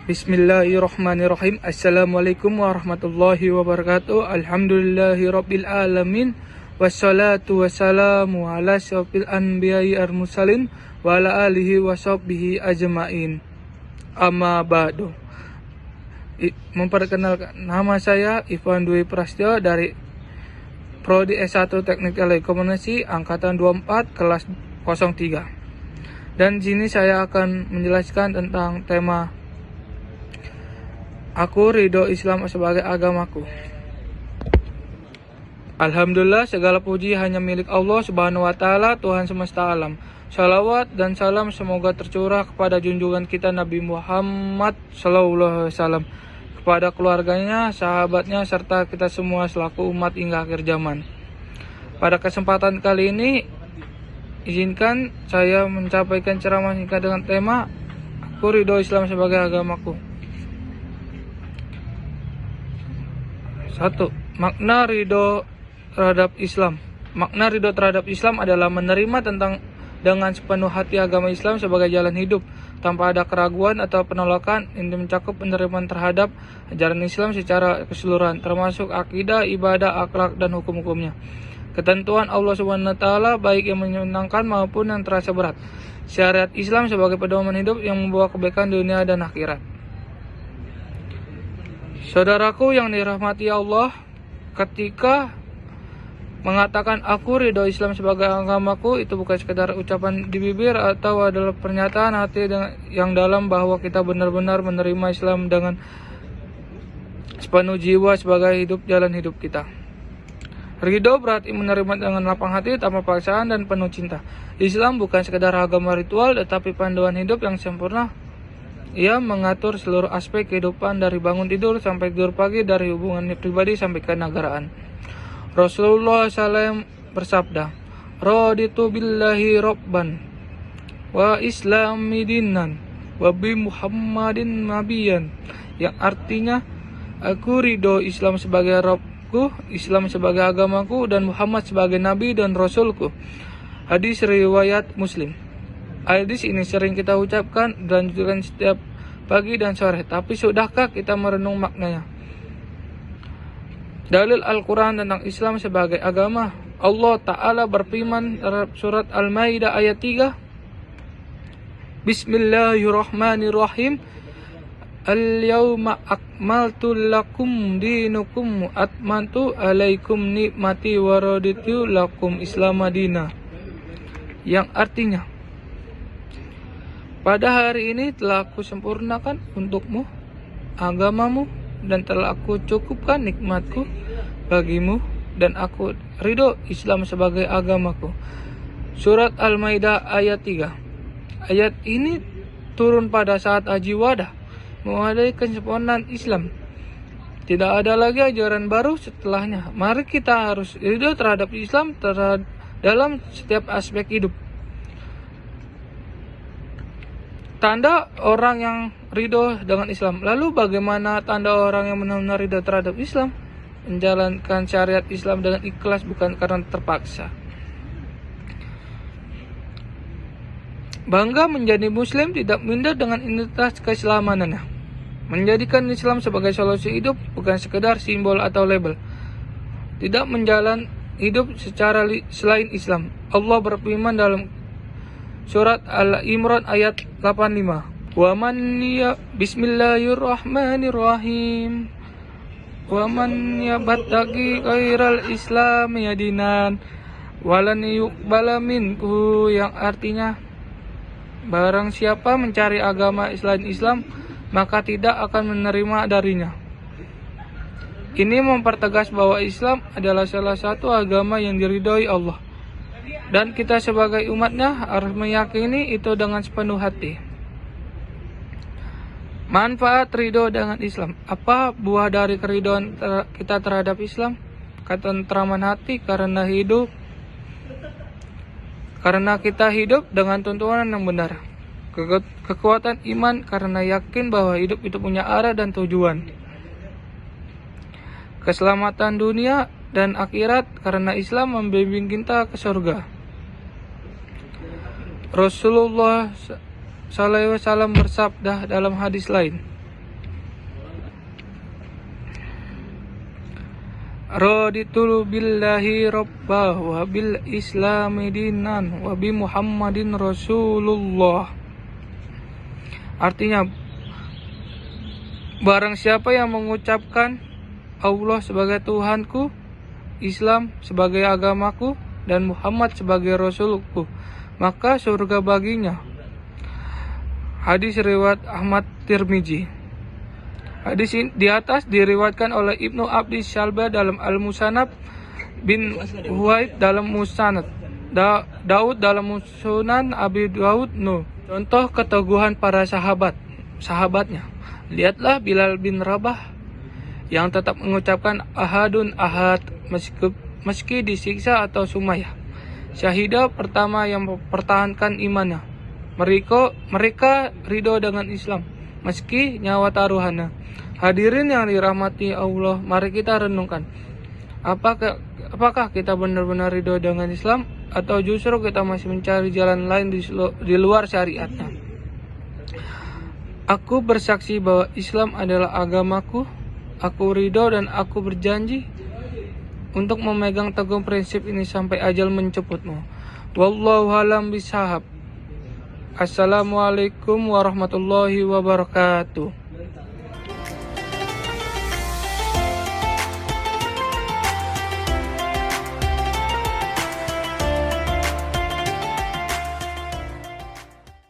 Bismillahirrahmanirrahim. Assalamualaikum warahmatullahi wabarakatuh. Alhamdulillahirabbil alamin. Wassalatu wassalamu ala syafil anbiya'i al-mursalin wa ala alihi washabbihi ajmain. Amma ba'du. Memperkenalkan, nama saya Ivan Dwi Prasetyo dari Prodi S1 Teknik Telekomunikasi angkatan 24 kelas 03. Dan di sini saya akan menjelaskan tentang tema Aku ridho Islam sebagai agamaku. Alhamdulillah, segala puji hanya milik Allah Subhanahu wa Ta'ala, Tuhan semesta alam. Salawat dan salam semoga tercurah kepada junjungan kita Nabi Muhammad SAW, kepada keluarganya, sahabatnya, serta kita semua selaku umat hingga akhir zaman. Pada kesempatan kali ini, izinkan saya menyampaikan ceramah singkat dengan tema Aku ridho Islam sebagai agamaku. 1. Makna ridho terhadap Islam. Makna ridho terhadap Islam adalah menerima dengan sepenuh hati agama Islam sebagai jalan hidup, tanpa ada keraguan atau penolakan. Ini mencakup penerimaan terhadap ajaran Islam secara keseluruhan, termasuk akidah, ibadah, akhlak, dan hukum-hukumnya. Ketentuan Allah Subhanahu wa Ta'ala, baik yang menyenangkan maupun yang terasa berat. Syariat Islam sebagai pedoman hidup yang membawa kebaikan dunia dan akhirat. Saudaraku yang dirahmati Allah, ketika mengatakan aku ridho Islam sebagai agamaku, itu bukan sekedar ucapan di bibir atau adalah pernyataan hati yang dalam bahwa kita benar-benar menerima Islam dengan sepenuh jiwa sebagai jalan hidup kita. Ridho berarti menerima dengan lapang hati, tanpa paksaan dan penuh cinta. Islam bukan sekedar agama ritual, tetapi panduan hidup yang sempurna. Ia mengatur seluruh aspek kehidupan dari bangun tidur sampai tidur pagi, dari hubungan pribadi sampai kenegaraan. Rasulullah SAW bersabda, Raditu billahi robban, wa islami dinan, wa bi muhammadin nabiyan. Yang artinya, aku ridho Islam sebagai Rabbku, Islam sebagai agamaku, dan Muhammad sebagai Nabi dan Rasulku. Hadis riwayat Muslim. Hadis ini sering kita ucapkan dan juga setiap pagi dan sore, tapi sudahkah kita merenung maknanya? Dalil Al-Quran tentang Islam sebagai agama. Allah Ta'ala berfirman dalam surat Al-Maidah ayat 3. Bismillahirrahmanirrahim. Al-yawma akmaltu lakum dinukum atmantu alaikum nikmati wa raditu lakum Islam madina. Yang artinya, pada hari ini telah aku sempurnakan untukmu agamamu, dan telah aku cukupkan nikmatku bagimu, dan aku ridho Islam sebagai agamaku. Surat Al-Maidah ayat 3. Ayat ini turun pada saat Haji Wadah, mewadahi kesempurnaan Islam. Tidak ada lagi ajaran baru setelahnya. Mari kita harus ridho terhadap Islam dalam setiap aspek hidup. Tanda orang yang ridho dengan Islam. Lalu bagaimana tanda orang yang benar-benar ridho terhadap Islam? Menjalankan syariat Islam dengan ikhlas, bukan karena terpaksa. Bangga menjadi Muslim, tidak minder dengan identitas keislamannya. Menjadikan Islam sebagai solusi hidup, bukan sekedar simbol atau label. Tidak menjalani hidup secara selain Islam. Allah berfirman dalam Surat Al-Imran ayat 85. Bismillahirrahmanirrahim. Wa man yabtaghi ghairal islami dinan walan yuqbala minhu. Yang artinya, barang siapa mencari agama selain Islam, maka tidak akan menerima darinya. Ini mempertegas bahwa Islam adalah salah satu agama yang diridhoi Allah, dan kita sebagai umatnya harus meyakini itu dengan sepenuh hati. Manfaat ridho dengan Islam. Apa buah dari keridhaan kita terhadap Islam? Ketentraman hati karena kita hidup dengan tuntunan yang benar. Kekuatan iman karena yakin bahwa hidup itu punya arah dan tujuan. Keselamatan dunia dan akhirat karena Islam membimbing kita ke surga. Rasulullah SAW bersabda dalam hadis lain, raditu billahi rabbah wa bil islami dinan wa bi Muhammadin Rasulullah. Artinya, barang siapa yang mengucapkan Allah sebagai Tuhanku, Islam sebagai agamaku, dan Muhammad sebagai Rasulku, maka surga baginya. Hadis riwayat Ahmad Tirmizi. Hadis ini di atas diriwayatkan oleh Ibnu Abdi Syalbah dalam Al-Musannaf, bin Huwaid dalam Musnad, Daud dalam Sunan Abi Daud. Contoh keteguhan para sahabatnya. Lihatlah Bilal bin Rabah yang tetap mengucapkan ahadun ahad meski disiksa atau sumayah. Syahidah pertama yang mempertahankan imannya. Mereka ridho dengan Islam meski nyawa taruhannya. Hadirin yang dirahmati Allah, mari kita renungkan. Apakah kita benar-benar ridho dengan Islam atau justru kita masih mencari jalan lain di luar syariatnya? Aku bersaksi bahwa Islam adalah agamaku. Aku ridho dan aku berjanji untuk memegang teguh prinsip ini sampai ajal menjemputmu. Wallahu a'lam bishawab. Assalamualaikum warahmatullahi wabarakatuh.